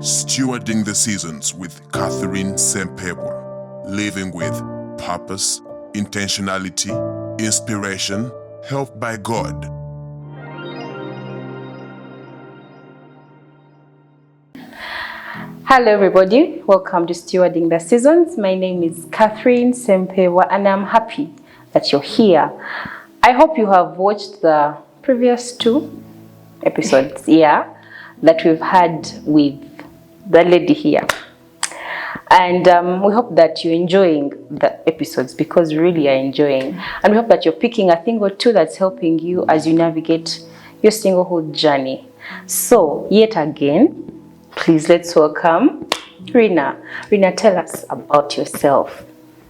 Stewarding the Seasons with Catherine Sempewa. Living with purpose, intentionality, inspiration, helped by God. Hello everybody, welcome to Stewarding the Seasons. My name is Catherine Sempewa and I'm happy that you're here. I hope you have watched the previous 2 episodes that we've had with the lady here. And we hope that you're enjoying the episodes because we really are enjoying. And we hope that you're picking a thing or two that's helping you as you navigate your singlehood journey. So, yet again, please let's welcome Rina. Rina, tell us about yourself.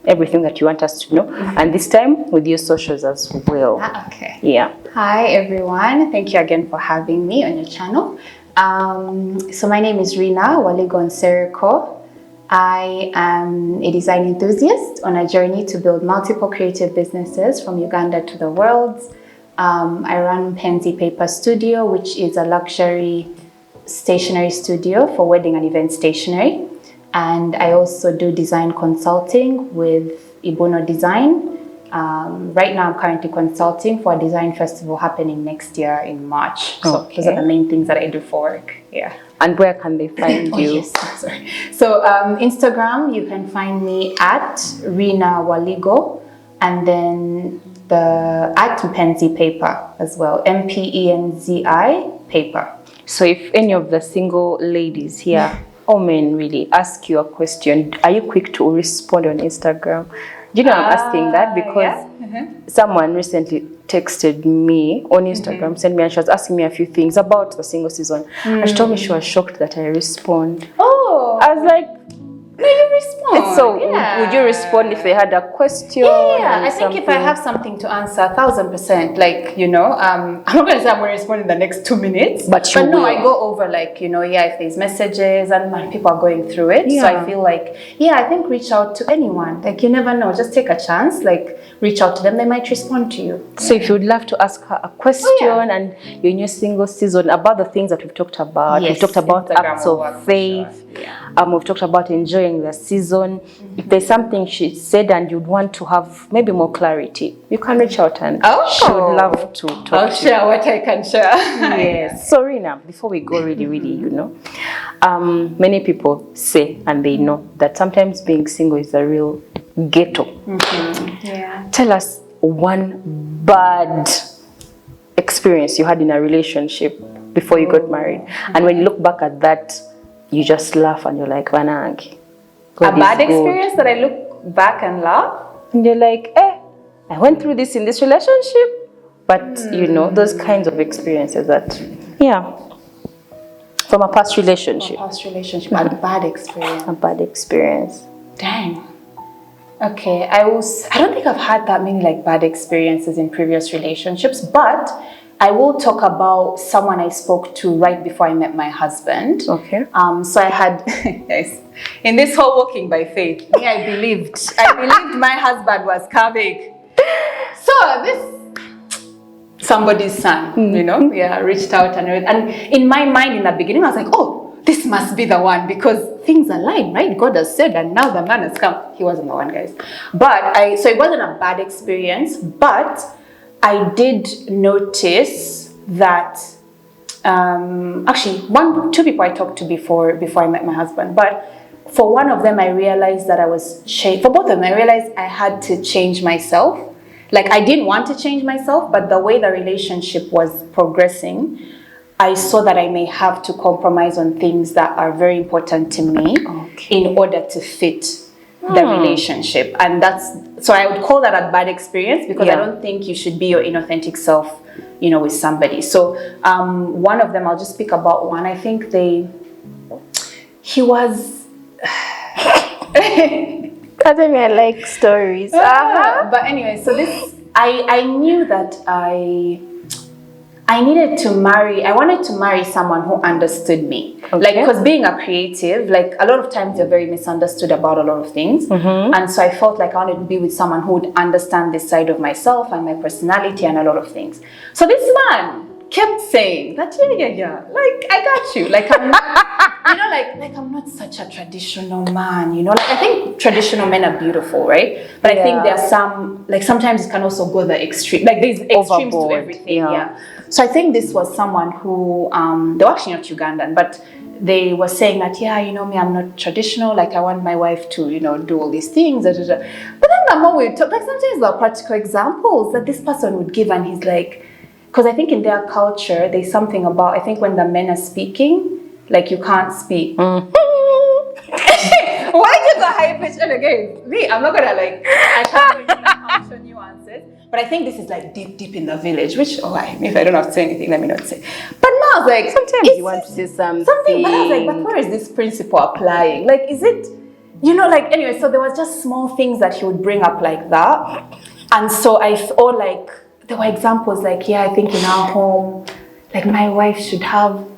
Everything that you want us to know. And this time with your socials as well. Okay. Yeah. Hi everyone. Thank you again for having me on your channel. So my name is Rina Waligo. I am a design enthusiast on a journey to build multiple creative businesses from Uganda to the world. I run Pansy Paper Studio, which is a luxury stationery studio for wedding and event stationery. And I also do design consulting with Ibuno Design. Right now I'm currently consulting for a design festival happening next year in March. So those are the main things that I do for work. Yeah. And where can they find you? Yes, sorry. So Instagram, you can find me at Rina Waligo, and then the at Mpenzi Paper as well, Mpenzi Paper. So if any of the single ladies here, or men really, ask you a question, are you quick to respond on Instagram? You know, I'm asking that because someone recently texted me on Instagram, sent me, and she was asking me a few things about the single season. And she told me she was shocked that I respond. Oh! I was like, no, you respond. So would you respond if they had a question? Yeah. I think if I have something to answer, 1,000%, like, you know, I'm not going to say I'm going to respond in the next 2 minutes. But no, I go over like, you know, if there's messages and my people are going through it. Yeah. So I feel like, I think reach out to anyone. Like, you never know. Just take a chance. Like, reach out to them. They might respond to you. So if you would love to ask her a question and you're in your single season about the things that we've talked about. We've talked about acts of faith. Sure. Yeah. We've talked about enjoying the season. If there's something she said and you'd want to have maybe more clarity, you can reach out and she would love to talk to you. I'll share what I can share. Yes. So Rina, before we go really, you know, many people say and they know that sometimes being single is a real ghetto. Yeah. Tell us one bad experience you had in a relationship before you got married. And when you look back at that, you just laugh and you're like, Vanangi. A bad experience that I look back and laugh? And you're like, I went through this in this relationship. But, you know, those kinds of experiences that, from a past relationship. A bad experience. A bad experience. Dang. Okay, I don't think I've had that many like bad experiences in previous relationships, but I will talk about someone I spoke to right before I met my husband. Okay. So I had, in this whole walking by faith, I believed my husband was coming. So somebody's son, you know, reached out and in my mind in the beginning, I was like, oh, this must be the one because things align, right? God has said, and now the man has come. He wasn't the one, guys. So it wasn't a bad experience, but I did notice that, actually, 2 people I talked to before I met my husband, but for one of them, I realized that for both of them, I realized I had to change myself. Like, I didn't want to change myself, but the way the relationship was progressing, I saw that I may have to compromise on things that are very important to me in order to fit the relationship. And so I would call that a bad experience because I don't think you should be your inauthentic self, you know, with somebody. So one of them, I'll just speak about one. I think he was... I think I like stories. But anyway, so I knew that I needed to marry, I wanted to marry someone who understood me. Okay. Like, because being a creative, like a lot of times you're very misunderstood about a lot of things. Mm-hmm. And so I felt like I wanted to be with someone who would understand this side of myself and my personality and a lot of things. So this man kept saying that, like, I got you. Like, I'm not, like I'm not such a traditional man, you know. Like I think traditional men are beautiful, right? But I think there are some, like sometimes it can also go the extreme. Like there's extremes to everything. Yeah. So I think this was someone who they were actually not Ugandan, but they were saying that, yeah, you know me, I'm not traditional. Like I want my wife to, you know, do all these things. But then the more we talk, like sometimes there are practical examples that this person would give, and he's like, because I think in their culture, there's something about, I think when the men are speaking, like you can't speak. Why did the high pitch? And again, me, I'm not gonna like, I can't go into the culture nuances. But I think this is like deep in the village, which, if I don't have to say anything, let me not say. But now I was like, sometimes you want to say something. But I was like, but where is this principle applying? Like, is it, you know, like, anyway, so there was just small things that he would bring up like that. And so I thought like, there were examples like, yeah, I think in our home, like my wife should have,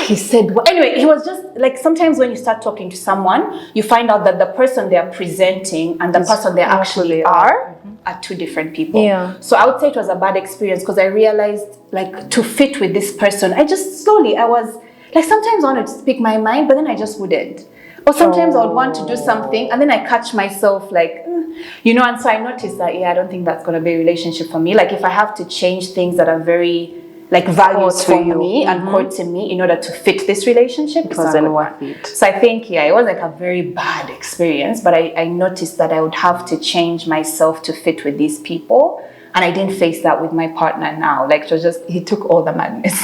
he said, well, anyway, he was just like, sometimes when you start talking to someone, you find out that the person they are presenting and the person they actually are two different people. Yeah. So I would say it was a bad experience because I realized like to fit with this person, I was like, sometimes I wanted to speak my mind, but then I just wouldn't. Or sometimes I would want to do something and then I catch myself like, you know, and so I noticed that, I don't think that's going to be a relationship for me. Like if I have to change things that are very like values for me and core to me in order to fit this relationship, it wasn't worth it. So I think, it was like a very bad experience, but I noticed that I would have to change myself to fit with these people. And I didn't face that with my partner now. Like it was just, he took all the madness.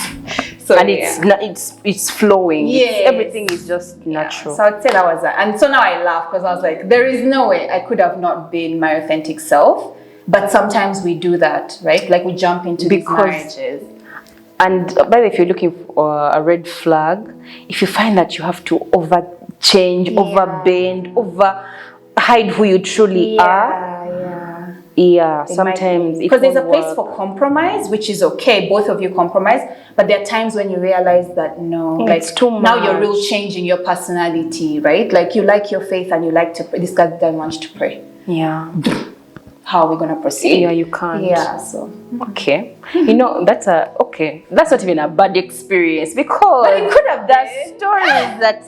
So, and it's flowing. Yes. Everything is just natural. So I'd say that was that. And so now I laugh because I was like, there is no way I could have not been my authentic self. But sometimes we do that, right? Like we jump into these marriages. And by the way, if you're looking for a red flag, if you find that you have to overchange, overbend, hide who you truly are. Sometimes because there's a place for compromise, which is okay, both of you compromise, but there are times when you realize that it's too much. Now you're real changing your personality, right? Like you like your faith and you like to pray. This guy doesn't want to pray. Yeah. How are we gonna proceed? Yeah, you can't. Yeah, so okay. You know, that's not even a bad experience because but it could have been. Stories that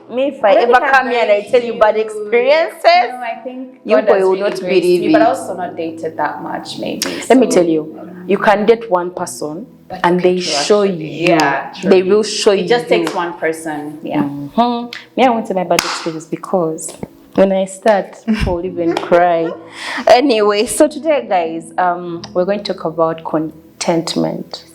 me if I ever come here and I tell you bad experiences, I think you will not believe it. But I also not dated that much, maybe. Let me tell you, you can date one person and they show you. Yeah, true. They will show you. It just takes one person. Yeah. Me, I won't say my bad experience because when I start, people will even cry. Anyway, so today, guys, we're going to talk about contentment.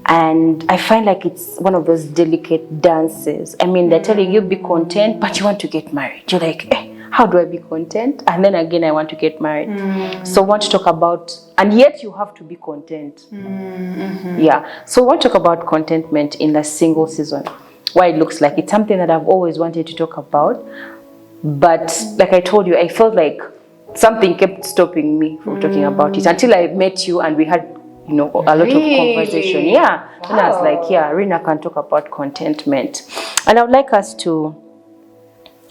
And I find like it's one of those delicate dances. I mean, they're telling you be content, but you want to get married. You're like, how do I be content? And then again, I want to get married. So I want to talk about, and yet you have to be content. Yeah. So I want to talk about contentment in the single season. Why it looks like it's something that I've always wanted to talk about. But like I told you, I felt like something kept stopping me from talking about it until I met you and we had a lot of conversation. Yeah. Wow. And I was like, Rina can talk about contentment. And I would like us to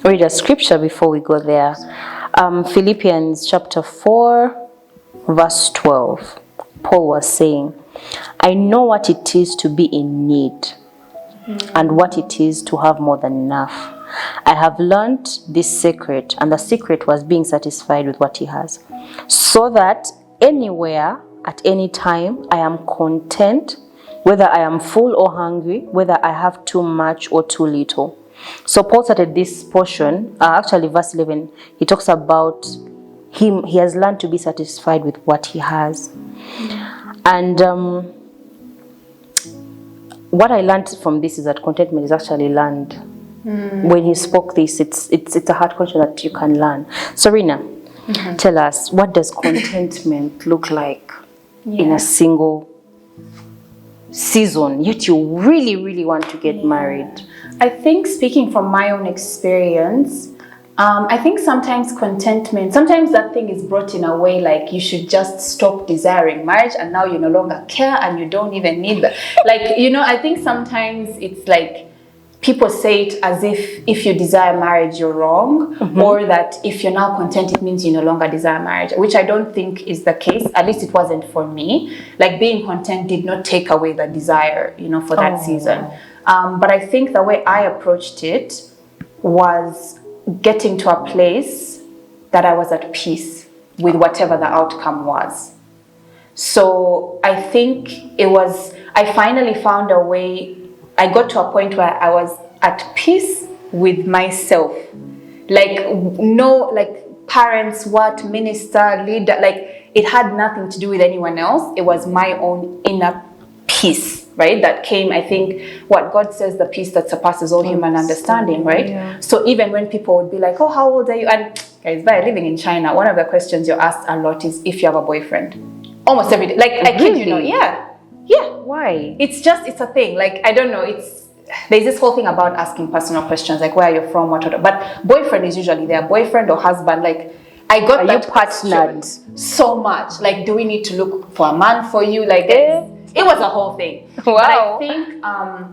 read a scripture before we go there. Philippians chapter 4, verse 12. Paul was saying, I know what it is to be in need and what it is to have more than enough. I have learned this secret, and the secret was being satisfied with what he has, so that anywhere, at any time, I am content, whether I am full or hungry, whether I have too much or too little. So Paul started this portion, actually verse 11, he talks about him. He has learned to be satisfied with what he has. And what I learned from this is that contentment is actually learned. When he spoke this, it's a hard question that you can learn. So Rina, tell us, what does contentment look like in a single season, yet you really, really want to get married? I think, speaking from my own experience, I think sometimes contentment, sometimes that thing is brought in a way like you should just stop desiring marriage and now you no longer care and you don't even need that. Like, I think sometimes it's like people say it as if you desire marriage, you're wrong, or that if you're now content, it means you no longer desire marriage, which I don't think is the case. At least it wasn't for me. Like being content did not take away the desire, for that season. But I think the way I approached it was getting to a place that I was at peace with whatever the outcome was. So I think I finally found a way. I got to a point where I was at peace with myself. Like, no, like parents, what, minister, leader, like it had nothing to do with anyone else. It was my own inner peace, right? That came, I think, what God says, the peace that surpasses all human understanding, right? Yeah. So even when people would be like, oh, how old are you? And guys, by living in China, one of the questions you're asked a lot is if you have a boyfriend. Almost every day. Like, I kid you not. Yeah. Yeah. Why? It's a thing. Like, I don't know. There's this whole thing about asking personal questions, like where are you from, what. But boyfriend is usually there. Boyfriend or husband. Like, I got that partnered so much. Like, do we need to look for a man for you? Like, it was a whole thing. Wow. But I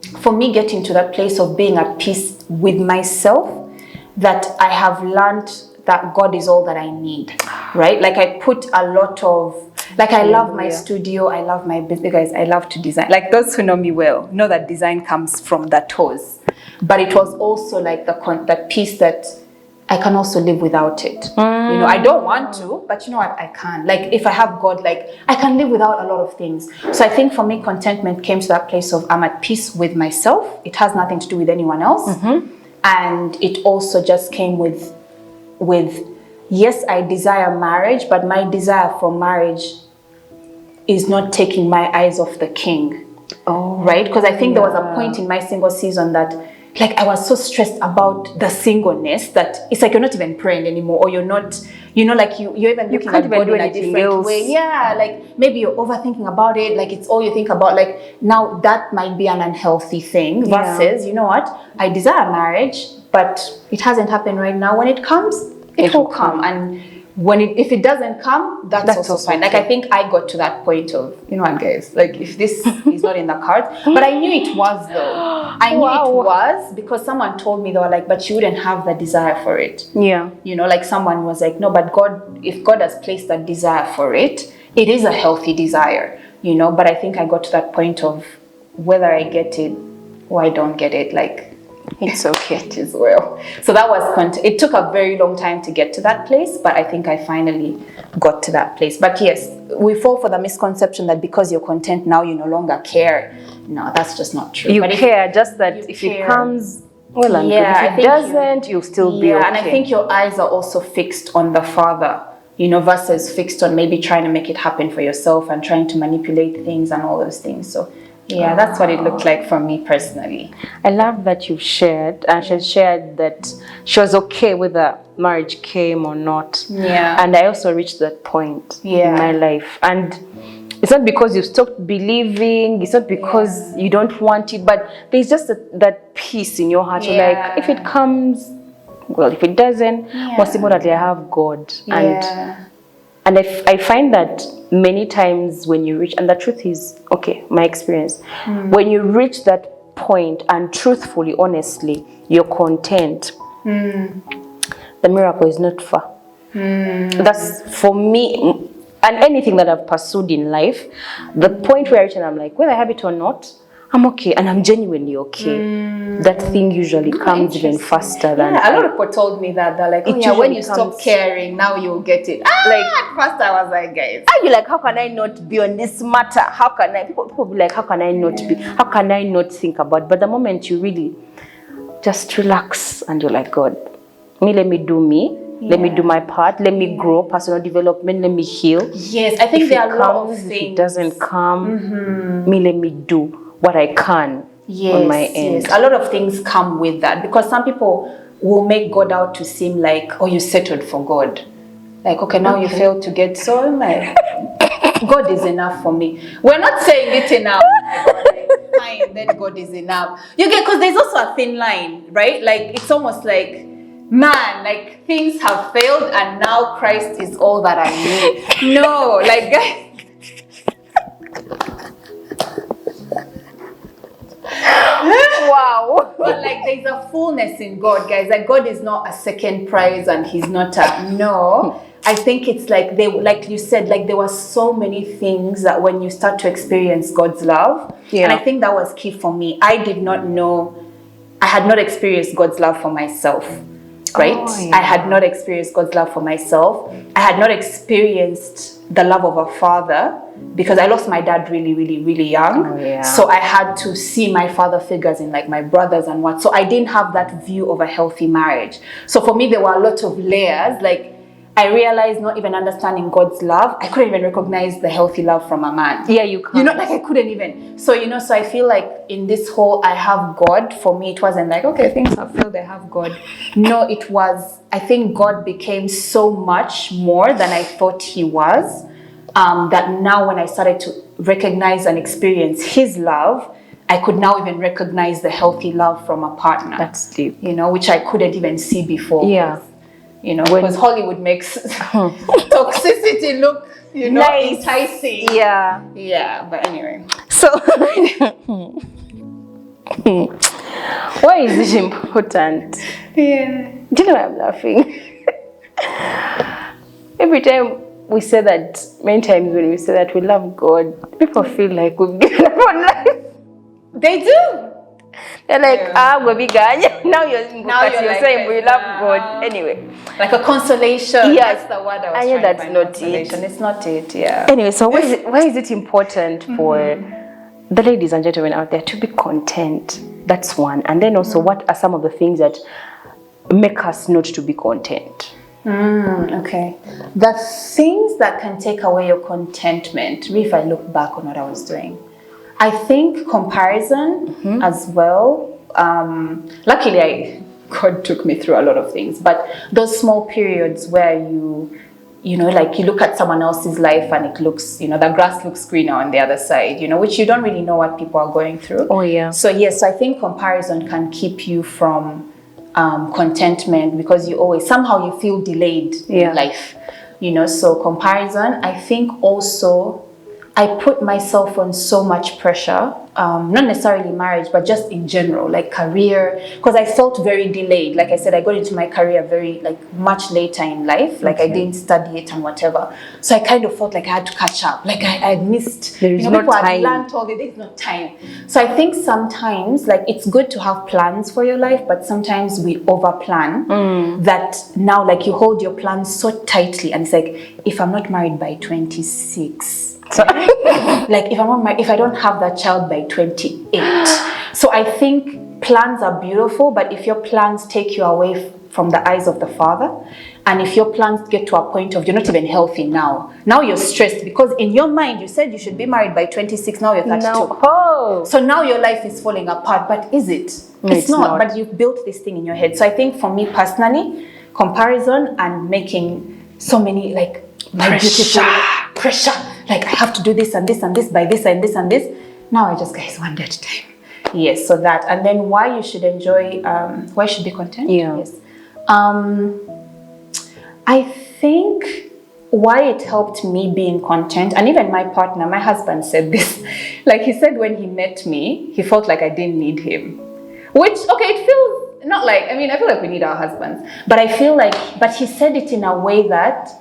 think for me, getting to that place of being at peace with myself, that I have learned that God is all that I need, right? Like, I put a lot of, like, I love my studio, I love my business, guys, I love to design. Like, those who know me well know that design comes from the toes. But it was also like that piece that I can also live without it. You know, I don't want to, but you know what, I can. Like, if I have God, like, I can live without a lot of things. So I think for me, contentment came to that place of I'm at peace with myself. It has nothing to do with anyone else. And it also just came with yes, I desire marriage, but my desire for marriage is not taking my eyes off the king. Right? Because I think there was a point in my single season that, like, I was so stressed about the singleness that it's like you're not even praying anymore, or you're not, you know, like you're even looking at God in a different way. Yeah, like maybe you're overthinking about it, like it's all you think about. Like, now that might be an unhealthy thing versus, you know what, I desire marriage, but it hasn't happened right now. When it comes, it will come. And if it doesn't come, that's also fine. Like, I think I got to that point of, you know what, guys, like, if this is not in the cards, but I knew it was, though. I knew it was, because someone told me, they were like, but you wouldn't have the desire for it. Yeah. You know, like, someone was like, no, but God, if God has placed that desire for it, it is a healthy desire, you know. But I think I got to that point of whether I get it or I don't get it, like, it's okay as well. So that was it took a very long time to get to that place, but I think I finally got to that place. But yes, we fall for the misconception that because you're content now, you no longer care. No, that's just not true. You care, just that if it comes, well and good. If it doesn't, you'll still be okay. And I think your eyes are also fixed on the Father, you know, versus fixed on maybe trying to make it happen for yourself and trying to manipulate things and all those things. So yeah, that's what it looked like for me personally. I love that you've shared, and she shared that she was okay whether marriage came or not. Yeah. And I also reached that point in my life. And it's not because you've stopped believing, it's not because you don't want it, but there's just that peace in your heart. You're like, if it comes, well, if it doesn't, most importantly, I have God. And I find that many times when you reach, and the truth is, okay, my experience, when you reach that point and truthfully, honestly, you're content, the miracle is not far. That's for me, and anything that I've pursued in life, the point where I reach and I'm like, whether I have it or not, I'm okay, and I'm genuinely okay. That thing usually comes even faster than... a lot of people told me that. They're like, when you stop caring, now you'll get it. Like, at first I was like, guys. Are you like, how can I not be on this matter? How can I... People be like, how can I not be? How can I not think about it? But the moment you really just relax and you're like, God, let me do me. Let me do my part. Let me grow, personal development. Let me heal. Yes, I think there are a lot of things. If it doesn't come, let me do what I can on my end. Yes, a lot of things come with that, because some people will make God out to seem like, oh, you settled for God. Like, okay, now you failed to get, so I'm like, God is enough for me. We're not saying it enough. Fine, then God is enough. You get, because there's also a thin line, right? Like, it's almost like, man, like, things have failed and now Christ is all that I need. No, like, guys. Wow. But like, there's a fullness in God, guys. Like, God is not a second prize and he's not a, no. I think it's like like you said, like there were so many things that when you start to experience God's love, and I think that was key for me. I did not know, I had not experienced God's love for myself, right? I had not experienced God's love for myself. I had not experienced the love of a father because I lost my dad really, really, really young. So I had to see my father figures in like my brothers and what. So I didn't have that view of a healthy marriage. So for me, there were a lot of layers. Like I realized not even understanding God's love, I couldn't even recognize the healthy love from a man. Yeah, you can't. You know, like I couldn't even. So, you know, so I feel like in this whole I have God, for me, it wasn't like, okay, things have failed, I have God. No, it was, I think God became so much more than I thought he was, that now when I started to recognize and experience his love, I could now even recognize the healthy love from a partner. That's deep. You know, which I couldn't even see before. Yeah. You know, because Hollywood makes toxicity look, you know, nice. Enticing. Yeah. Yeah, but anyway. So, why is it important? Yeah. Do you know why I'm laughing? Every time we say that, many times when we say that we love God, people feel like we've given up on life. They do. They're like, we're biganya. Now you're like saying we love God. Anyway. Like a consolation. Yes. That's the word I was trying that's to find. not Consolation. it. It's not it, yeah. Anyway, so why is it important for the ladies and gentlemen out there to be content? That's one. And then also, what are some of the things that make us not to be content? Okay. The things that can take away your contentment, if I look back on what I was doing, I think comparison as well. Luckily, God took me through a lot of things, but those small periods where you know, like you look at someone else's life and it looks, you know, the grass looks greener on the other side, you know, which you don't really know what people are going through. Oh, yeah. So, yes, I think comparison can keep you from contentment because you always, somehow you feel delayed in life, you know, so comparison. I think also I put myself on so much pressure, not necessarily marriage, but just in general, like career, because I felt very delayed. Like I said, I got into my career very, like much later in life, like I didn't study it and whatever. So I kind of felt like I had to catch up, like I missed, there is you know, no time. Learned all the days, no time. So I think sometimes, like it's good to have plans for your life, but sometimes we over plan that now, like you hold your plans so tightly and it's like, if I'm not married by 26, so, like if I don't have that child by 28. So I think plans are beautiful, but if your plans take you away from the eyes of the Father, and if your plans get to a point of you're not even healthy now you're stressed because in your mind you said you should be married by 26, now you're 32. So now your life is falling apart, but is it? No, it's not, but you've built this thing in your head. So I think for me personally, comparison and making so many like pressure, like I have to do this and this and this by this and this and this. Now I just, guys, one day at a time. Yes, so that. And then why you should enjoy, why you should be content? Yes. I think why it helped me being content, and even my partner, my husband said this, like he said when he met me, he felt like I didn't need him. Which, okay, it feels not like, I mean, I feel like we need our husbands, but I feel like, but he said it in a way that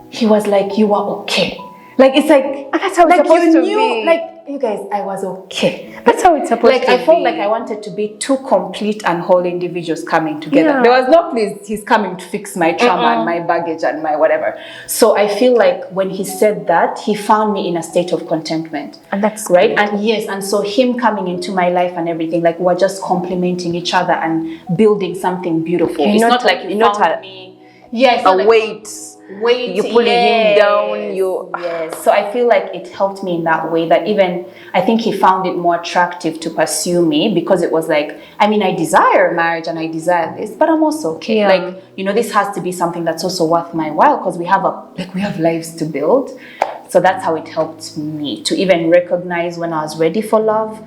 he was like, you are okay. Like, it's like, that's how it's like supposed you to knew, be. like, you guys, I was okay. That's how it's supposed like, to be. I felt like I wanted to be two complete and whole individuals coming together. Yeah. There was no, please, he's coming to fix my trauma and my baggage and my whatever. So I feel like when he said that, he found me in a state of contentment. And that's right. good. And yes, and so him coming into my life and everything, like we're just complementing each other and building something beautiful. It's not like you found me. Yes, a weight. You're pulling him down. Yes. So I feel like it helped me in that way, that even I think he found it more attractive to pursue me because it was like, I mean, I desire marriage and I desire this, but I'm also okay. Yeah. Like, you know, this has to be something that's also worth my while because we have lives to build. So that's how it helped me to even recognize when I was ready for love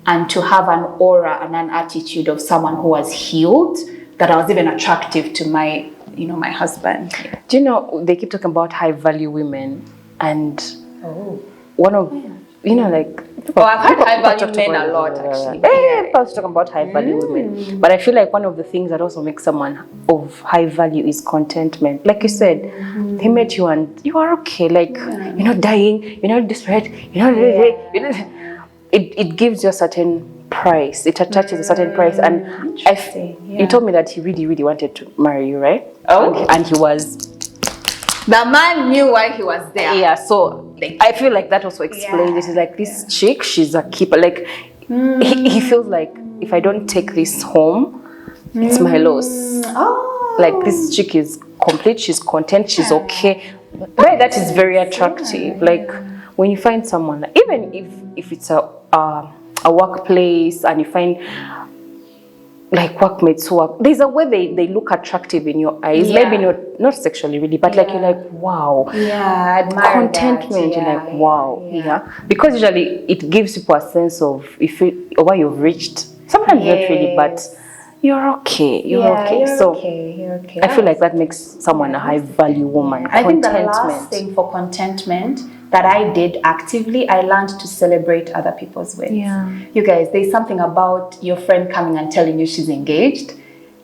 and to have an aura and an attitude of someone who was healed, that I was even attractive to my husband. Do you know, they keep talking about high value women, and one of you know, like. Oh, I've heard high value talk men about a lot, actually. People talk about high value women, but I feel like one of the things that also makes someone of high value is contentment. Like you said, he met you and you are okay. Like you're not dying, you're not desperate, you're not. It gives you a certain price. It attaches a certain price, and you told me that he really, really wanted to marry you, right? Oh, and he was. The man knew why he was there. Yeah, so I feel like that also explains it. It's like this chick, she's a keeper. Like he feels like if I don't take this home, it's my loss. Oh. Like this chick is complete, she's content, she's okay. Right, that is very attractive. Like when you find someone, even if it's a workplace and you find like workmates who are, there's a way they look attractive in your eyes. Maybe not sexually really, but like you're like, wow. Yeah, admire contentment. That. You're like, wow. Yeah. Because usually it gives people a sense of where you've reached. Sometimes not really, but you're okay. You're okay. You're okay. I feel like that makes someone a high value woman. I think the last thing for contentment that I did actively, I learned to celebrate other people's wins. Yeah. You guys, there's something about your friend coming and telling you she's engaged,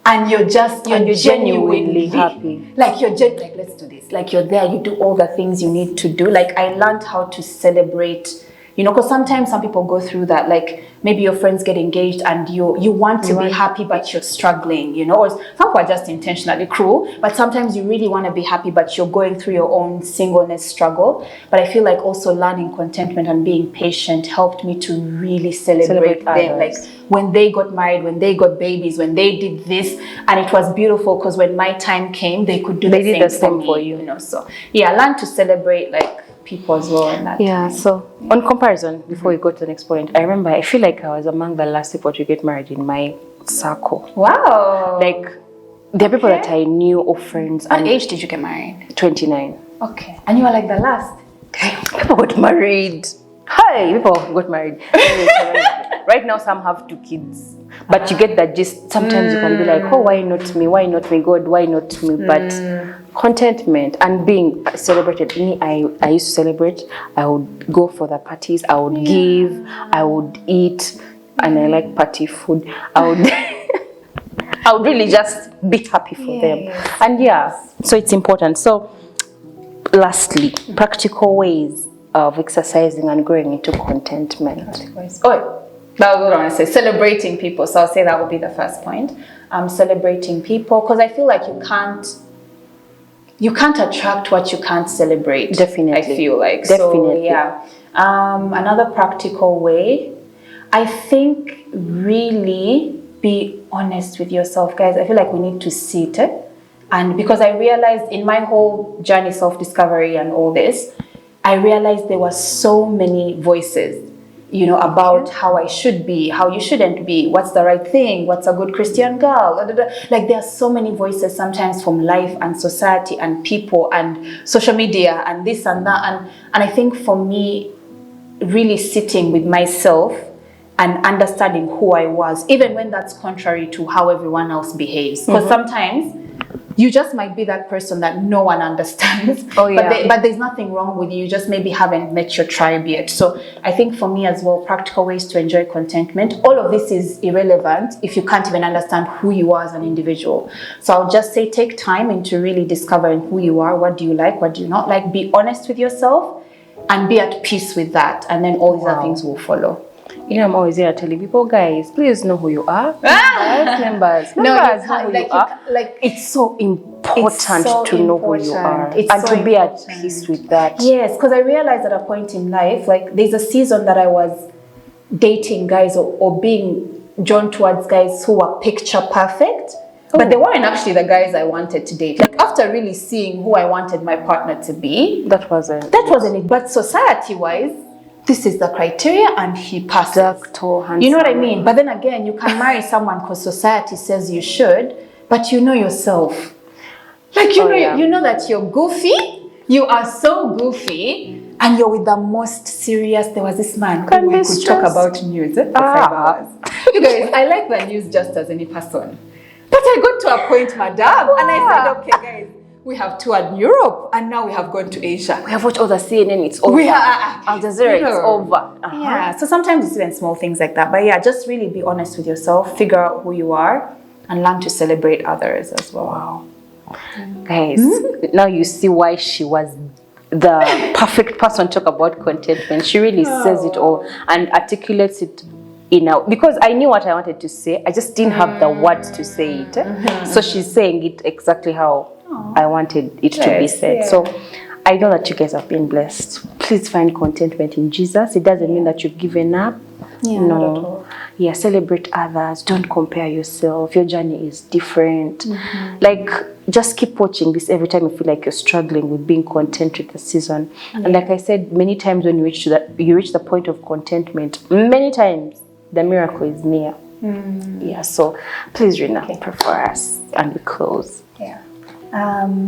and you're genuinely happy. Like you're just like, let's do this. Like you're there, you do all the things you need to do. Like I learned how to celebrate. You know, because sometimes some people go through that, like maybe your friends get engaged and you want to be happy, but you're struggling, you know, or some people are just intentionally cruel, but sometimes you really want to be happy, but you're going through your own singleness struggle. But I feel like also learning contentment and being patient helped me to really celebrate them. Like when they got married, when they got babies, when they did this, and it was beautiful because when my time came, they could do the same for you, you know. So yeah, I learned to celebrate like people as well in that time. So on comparison, before we go to the next point, I remember I feel like I was among the last people to get married in my circle. Wow. Like there are people that I knew or friends. What age did you get married? 29. Okay. And you were like the last? People got married. Hi, people got married. Right now some have 2 kids. But you get that gist. Sometimes you can be like, oh, why not me? Why not me? God, why not me? But contentment and being celebrated. Me, I used to celebrate. I would go for the parties. I would give. I would eat. And I like party food. I would really just be happy for them. And so it's important. So lastly, practical ways of exercising and growing into contentment. Oh, that was what I want to say. Celebrating people. So I'll say that would be the first point. Celebrating people, because I feel like you can't attract what you can't celebrate. Definitely. I feel like. Definitely. So, another practical way, I think really be honest with yourself, guys. I feel like we need to sit. And because I realized in my whole journey, self-discovery and all this, I realized there were so many voices, you know, about how I should be, how you shouldn't be, what's the right thing, what's a good Christian girl. Like there are so many voices sometimes from life and society and people and social media and this and that. And I think for me, really sitting with myself and understanding who I was, even when that's contrary to how everyone else behaves. Because sometimes you just might be that person that no one understands. But there's nothing wrong with you. You just maybe haven't met your tribe yet. So I think for me as well, practical ways to enjoy contentment. All of this is irrelevant if you can't even understand who you are as an individual. So I'll just say take time into really discovering who you are. What do you like? What do you not like? Be honest with yourself and be at peace with that. And then all these other things will follow. You know, I'm always here telling people, guys, please know who you are. Members know who you are. Like, it's so important to know who you are and to be at peace with that. Yes, because I realized at a point in life, like there's a season that I was dating guys or being drawn towards guys who were picture perfect. But they weren't actually the guys I wanted to date. Like after really seeing who I wanted my partner to be, that wasn't it. But society-wise, this is the criteria and he passes. You know what I mean? But then again, you can marry someone because society says you should, but you know yourself. Like you know that you're goofy. You are so goofy, and you're with the most serious. There was this man who we could talk about news for 5 hours. You guys, I like the news just as any person. But I got to a point, madam, and I said, okay, guys, We have toured Europe, and now we have gone to Asia. We have watched all the CNN, it's over. Al Jazeera, it's over. Yeah, so sometimes it's even small things like that. But yeah, just really be honest with yourself, figure out who you are, and learn to celebrate others as well. Wow. Guys, now you see why she was the perfect person to talk about contentment. She really says it all and articulates it because I knew what I wanted to say. I just didn't have the words to say it. So she's saying it exactly how I wanted it to be said. Yeah. So I know that you guys have been blessed. Please find contentment in Jesus. It doesn't mean that you've given up. Yeah, not at all. Yeah, celebrate others. Don't compare yourself. Your journey is different. Like, just keep watching this every time you feel like you're struggling with being content with the season. And like I said, many times when you reach the point of contentment, many times the miracle is near. Yeah, so please, Rina, pray for us and we close. Yeah.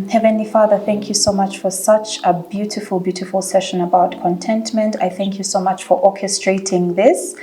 Heavenly Father, thank you so much for such a beautiful, beautiful session about contentment. I thank you so much for orchestrating this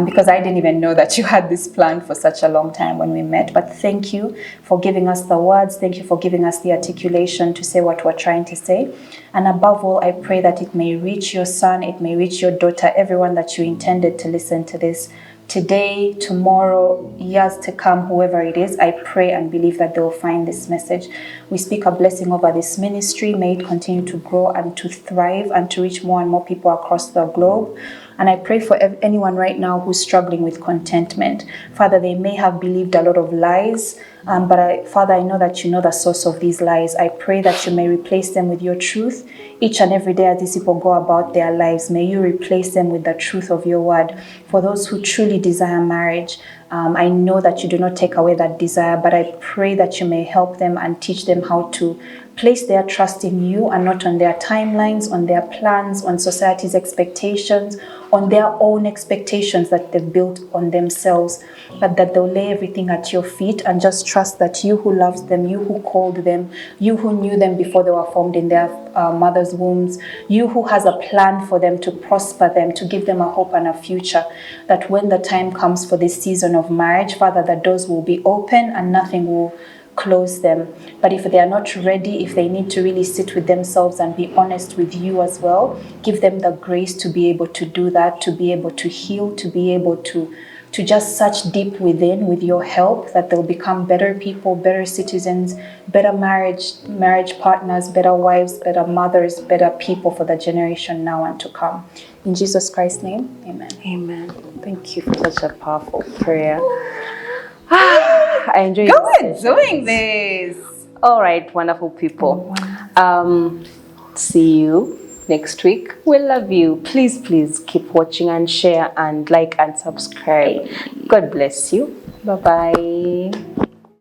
because I didn't even know that you had this plan for such a long time when we met. But thank you for giving us the words. Thank you for giving us the articulation to say what we're trying to say. And above all, I pray that it may reach your son, it may reach your daughter, everyone that you intended to listen to this. Today, tomorrow, years to come, whoever it is, I pray and believe that they'll find this message. We speak a blessing over this ministry. May it continue to grow and to thrive and to reach more and more people across the globe. And I pray for anyone right now who's struggling with contentment. Father, they may have believed a lot of lies, but Father, I know that you know the source of these lies. I pray that you may replace them with your truth. Each and every day as these people go about their lives, may you replace them with the truth of your word. For those who truly desire marriage, I know that you do not take away that desire, but I pray that you may help them and teach them how to place their trust in you and not on their timelines, on their plans, on society's expectations, on their own expectations that they've built on themselves, but that they'll lay everything at your feet and just trust that you who loves them, you who called them, you who knew them before they were formed in their mother's wombs, you who has a plan for them to prosper them, to give them a hope and a future, that when the time comes for this season of marriage, Father, the doors will be open and nothing will close them. But if they are not ready, if they need to really sit with themselves and be honest with you as well, give them the grace to be able to do that, to be able to heal, to be able to just search deep within with your help, that they'll become better people, better citizens, better marriage partners, better wives, better mothers, better people for the generation now and to come. In Jesus Christ's name, amen. Amen. Thank you for such a powerful prayer. I enjoy doing this. All right, wonderful people. See you next week. We love you. Please keep watching and share and like and subscribe. God bless you. Bye-bye.